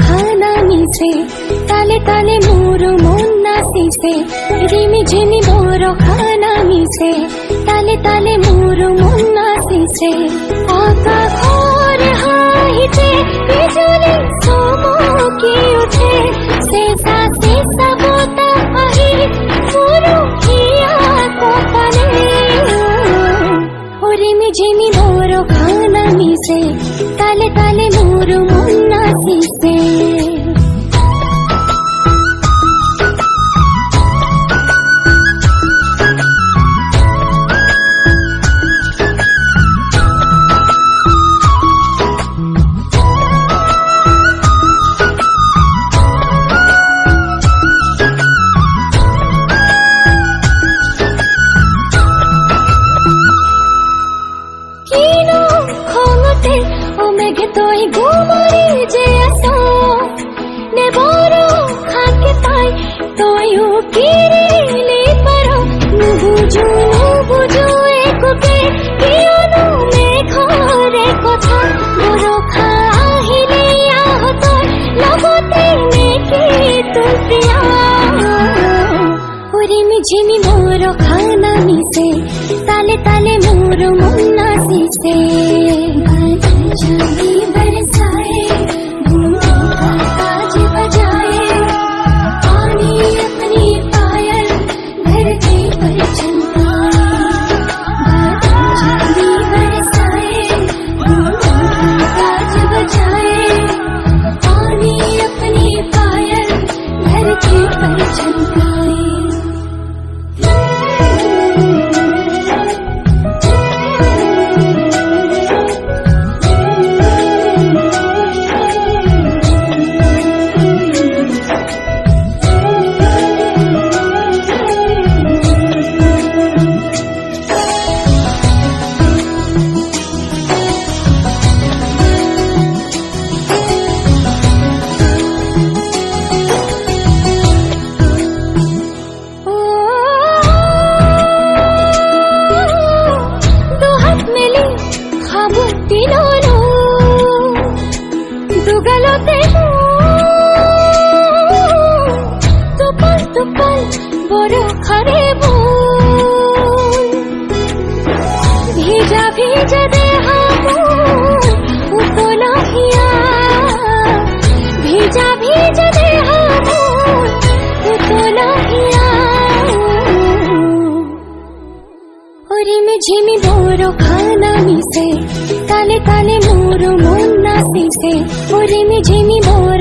খানা মিশে তালে তালে মোর মন নাচিছে রিমি ঝিমি মোর খানা মিশে তালে তালে মোর মন নাচিছে আকাশৰ হাঁহিতে বিজুলী চমকি উঠে চেঁচা চেঁচা বতাহ আহি পুৰুষীয়া কপালে রিমি ঝিমি মোর খানা মিশে তালে তালে মোর মন নাচিছে তই গুমৰি যে আছ নেবৰ খাকে পাই তয়ো কিৰিলি পাৰ নুবুজো নুবুজো একোকে কিয়নো মেঘৰে কথা বৰষা আহিলে আহ তই লগতে নেকি তোৰ প্ৰিয়া ৰিমি ঝিমি মোর খানা মিশে তালে তালে মোর মন নাচিছে जाने बरसाए ताज बजाए पानी अपनी पायल धरती पर चमकाए जाने बरसाए ताज बजाए पानी अपनी पायल धरती पर चमकाए দুগালতে টুপাল টুপাল বরখারে ভিজা ভিজা দেহা উতলা হিয়া ভিজা ভিজা দেহা উতলা হিয়া রিমি ঝিমি মোর খানা মিশে তালে তালে মোর মন নাচিছে রিমি ঝিমি মোর